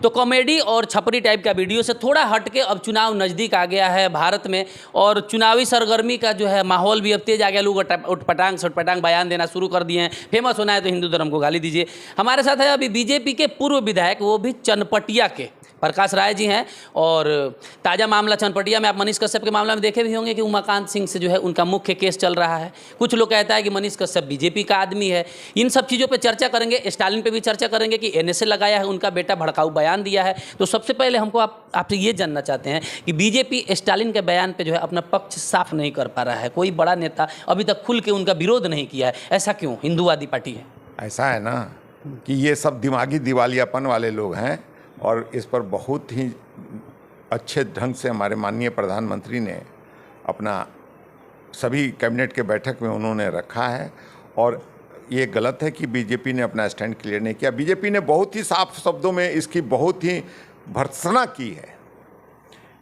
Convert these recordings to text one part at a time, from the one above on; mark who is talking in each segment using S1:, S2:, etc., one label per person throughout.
S1: तो कॉमेडी और छपरी टाइप का वीडियो से थोड़ा हट के अब चुनाव नज़दीक आ गया है भारत में, और चुनावी सरगर्मी का जो है माहौल भी अब तेज आ गया। लोग उटपटांग सटपटांग बयान देना शुरू कर दिए हैं। फेमस होना है तो हिंदू धर्म को गाली दीजिए। हमारे साथ है अभी बीजेपी के पूर्व विधायक, वो भी चनपटिया के प्रकाश राय जी हैं। और ताज़ा मामला चनपटिया में आप मनीष कश्यप के मामला में देखे भी होंगे कि उमाकांत सिंह से जो है उनका मुख्य केस चल रहा है। कुछ लोग कहता है कि मनीष कश्यप बीजेपी का आदमी है। इन सब चीज़ों पे चर्चा करेंगे, स्टालिन पे भी चर्चा करेंगे कि एनएसए लगाया है, उनका बेटा भड़काऊ बयान दिया है। तो सबसे पहले हमको आपसे ये जानना चाहते हैं कि बीजेपी स्टालिन के बयान पे जो है अपना पक्ष साफ नहीं कर पा रहा है। कोई बड़ा नेता अभी तक खुल के उनका विरोध नहीं किया है, ऐसा क्यों? हिंदूवादी पार्टी है।
S2: ऐसा है ना कि ये सब दिमागी दिवालियापन वाले लोग हैं, और इस पर बहुत ही अच्छे ढंग से हमारे माननीय प्रधानमंत्री ने अपना सभी कैबिनेट के बैठक में उन्होंने रखा है। और ये गलत है कि बीजेपी ने अपना स्टैंड क्लियर नहीं किया। बीजेपी ने बहुत ही साफ शब्दों में इसकी बहुत ही भर्त्सना की है।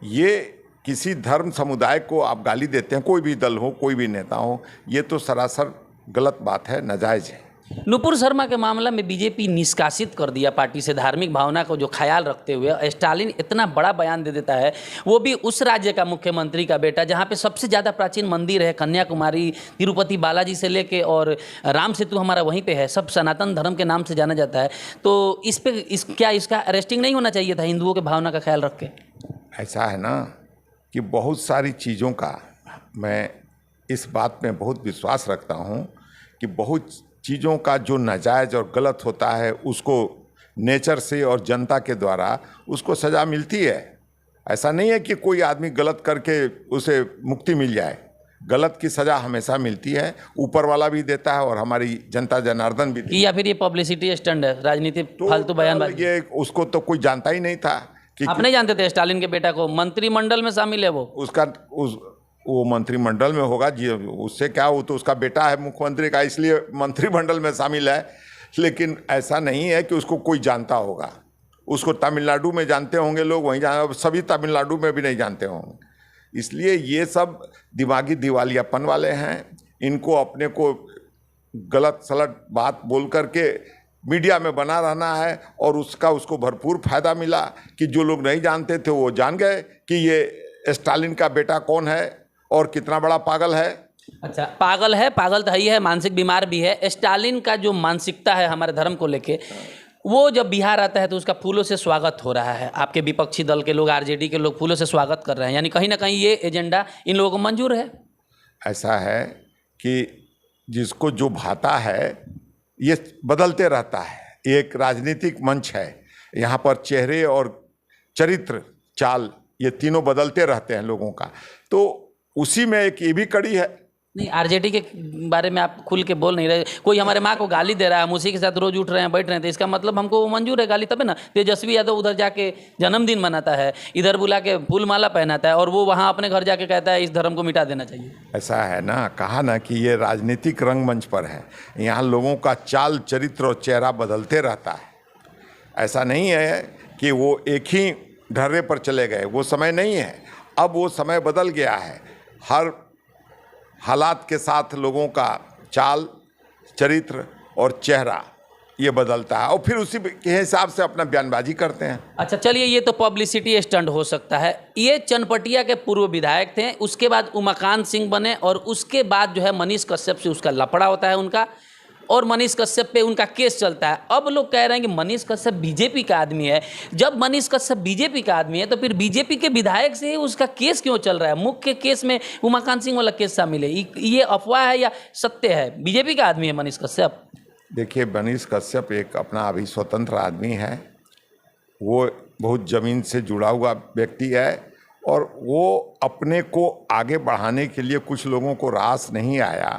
S2: ये किसी धर्म समुदाय को आप गाली देते हैं, कोई भी दल हो, कोई भी नेता हो, ये तो सरासर गलत बात है, नाजायज़ है।
S1: नुपुर शर्मा के मामला में बीजेपी निष्कासित कर दिया पार्टी से। धार्मिक भावना को जो ख्याल रखते हुए स्टालिन इतना बड़ा बयान दे देता है, वो भी उस राज्य का मुख्यमंत्री का बेटा जहां पे सबसे ज़्यादा प्राचीन मंदिर है, कन्याकुमारी, तिरुपति बालाजी से लेके और राम सेतु हमारा वहीं पे है, सब सनातन धर्म के नाम से जाना जाता है। तो क्या इसका अरेस्टिंग नहीं होना चाहिए था हिंदुओं के भावना का ख्याल रख के?
S2: ऐसा है ना कि बहुत सारी चीज़ों का मैं इस बात में बहुत विश्वास रखता हूँ कि बहुत चीज़ों का जो नाजायज़ और गलत होता है उसको नेचर से और जनता के द्वारा उसको सज़ा मिलती है। ऐसा नहीं है कि कोई आदमी गलत करके उसे मुक्ति मिल जाए। गलत की सज़ा हमेशा मिलती है, ऊपर वाला भी देता है और हमारी जनता जनार्दन भी देता है।
S1: या फिर ये पब्लिसिटी स्टंट है, राजनीति फालतू बयानबाजी?
S2: ये उसको तो कोई जानता ही नहीं था कि
S1: आप नहीं जानते थे स्टालिन के बेटा को मंत्रिमंडल में शामिल है?
S2: वो मंत्रिमंडल में होगा जी, उससे क्या, वो तो उसका बेटा है मुख्यमंत्री का, इसलिए मंत्रिमंडल में शामिल है। लेकिन ऐसा नहीं है कि उसको कोई जानता होगा। उसको तमिलनाडु में जानते होंगे लोग, वहीं सभी तमिलनाडु में भी नहीं जानते होंगे। इसलिए ये सब दिमागी दिवालियापन वाले हैं। इनको अपने को गलत सलट बात बोल करके मीडिया में बना रहना है, और उसको भरपूर फायदा मिला कि जो लोग नहीं जानते थे वो जान गए कि ये स्टालिन का बेटा कौन है और कितना बड़ा पागल है।
S1: अच्छा, पागल है, पागल तो ही है, मानसिक बीमार भी है। स्टालिन का जो मानसिकता है हमारे धर्म को लेके, वो जब बिहार आता है तो उसका फूलों से स्वागत हो रहा है। आपके विपक्षी दल के लोग, आरजेडी के लोग फूलों से स्वागत कर रहे हैं, यानी कहीं ना कहीं ये एजेंडा इन लोगों को मंजूर है।
S2: ऐसा है कि जिसको जो भाता है ये बदलते रहता है। एक राजनीतिक मंच है, यहाँ पर चेहरे और चरित्र, चाल, ये तीनों बदलते रहते हैं लोगों का। तो उसी में एक ये भी कड़ी है।
S1: नहीं, आरजेडी के बारे में आप खुल के बोल नहीं रहे। कोई हमारे माँ को गाली दे रहा है, हम उसी के साथ रोज उठ रहे हैं, बैठ रहे हैं, तो इसका मतलब हमको वो मंजूर है गाली, तब है ना। तेजस्वी यादव उधर जाके जन्मदिन मनाता है, इधर बुला के फूल माला पहनाता है, और वो वहाँ अपने घर जाके कहता है इस धर्म को मिटा देना चाहिए।
S2: ऐसा है ना, कहा ना कि ये राजनीतिक रंगमंच पर है। यहाँ लोगों का चाल, चरित्र और चेहरा बदलते रहता है। ऐसा नहीं है कि वो एक ही ढर्रे पर चले गए, वो समय नहीं है। अब वो समय बदल गया है। हर हालात के साथ लोगों का चाल, चरित्र और चेहरा ये बदलता है, और फिर उसी के हिसाब से अपना बयानबाजी करते हैं।
S1: अच्छा चलिए, ये तो पब्लिसिटी स्टंट हो सकता है। ये चनपटिया के पूर्व विधायक थे, उसके बाद उमाकांत सिंह बने, और उसके बाद जो है मनीष कश्यप से उसका लफड़ा होता है उनका, और मनीष कश्यप पे उनका केस चलता है। अब लोग कह रहे हैं कि मनीष कश्यप बीजेपी का आदमी है। जब मनीष कश्यप बीजेपी का आदमी है तो फिर बीजेपी के विधायक से उसका केस क्यों चल रहा है? मुख्य केस में उमाकांत सिंह वाला केस शामिल है। ये अफवाह है या सत्य है? बीजेपी का आदमी है मनीष कश्यप?
S2: देखिए, मनीष कश्यप एक अपना अभी स्वतंत्र आदमी है। वो बहुत ज़मीन से जुड़ा हुआ व्यक्ति है, और वो अपने को आगे बढ़ाने के लिए कुछ लोगों को रास नहीं आया।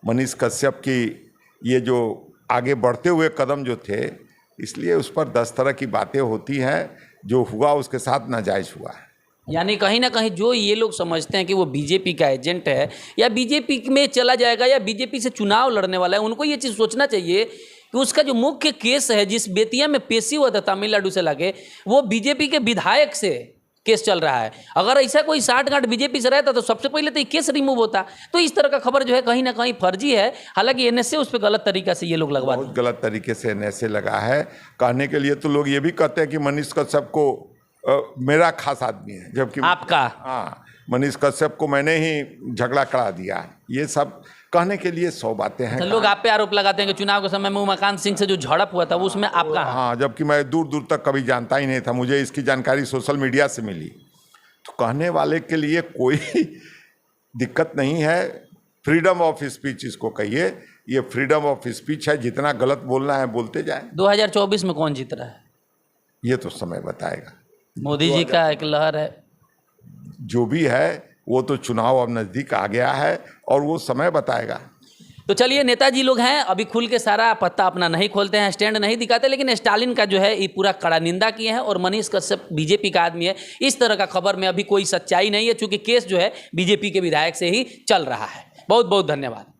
S2: मनीष कश्यप की ये जो आगे बढ़ते हुए कदम जो थे, इसलिए उस पर 10 तरह की बातें होती हैं। जो हुआ उसके साथ नाजायज़ हुआ है।
S1: यानी कहीं ना कहीं जो ये लोग समझते हैं कि वो बीजेपी का एजेंट है, या बीजेपी में चला जाएगा, या बीजेपी से चुनाव लड़ने वाला है, उनको ये चीज़ सोचना चाहिए कि उसका जो मुख्य केस है, जिस बेतिया में पेशी हुआ था तमिलनाडु से लाके, वो बीजेपी के विधायक से केस चल रहा है। अगर ऐसा कोई साठगांठ बीजेपी से रहता तो सबसे पहले तो ये केस रिमूव होता। तो इस तरह का खबर जो है कहीं ना कहीं फर्जी है। हालांकि एनएसए उस पर गलत तरीका से ये लोग लगवा
S2: बहुत गलत तरीके से एनएसए लगा है। कहने के लिए तो लोग ये भी कहते हैं कि मनीष कश्यप को मेरा खास आदमी है, जबकि
S1: आपका
S2: हाँ, मनीष कश्यप को मैंने ही झगड़ा करा दिया। ये सब कहने के लिए 100 बातें हैं।
S1: तो लोग आप पे आरोप लगाते हैं कि चुनाव के समय में उमाकांत सिंह से जो झड़प हुआ था वो उसमें आपका
S2: हाँ, जबकि मैं दूर दूर तक कभी जानता ही नहीं था, मुझे इसकी जानकारी सोशल मीडिया से मिली। तो कहने वाले के लिए कोई दिक्कत नहीं है। फ्रीडम ऑफ स्पीच इसको कहिए, ये फ्रीडम ऑफ स्पीच है। जितना गलत बोलना है बोलते जाए।
S1: 2024 में कौन जीत रहा है?
S2: ये तो समय बताएगा।
S1: मोदी जी का एक लहर है।
S2: जो भी है वो तो चुनाव अब नज़दीक आ गया है और वो समय बताएगा।
S1: तो चलिए, नेताजी लोग हैं, अभी खुल के सारा पत्ता अपना नहीं खोलते हैं, स्टैंड नहीं दिखाते, लेकिन स्टालिन का जो है ये पूरा कड़ा निंदा किए हैं। और मनीष कश्यप बीजेपी का आदमी है, इस तरह का खबर में अभी कोई सच्चाई नहीं है, चूंकि केस जो है बीजेपी के विधायक से ही चल रहा है। बहुत बहुत धन्यवाद।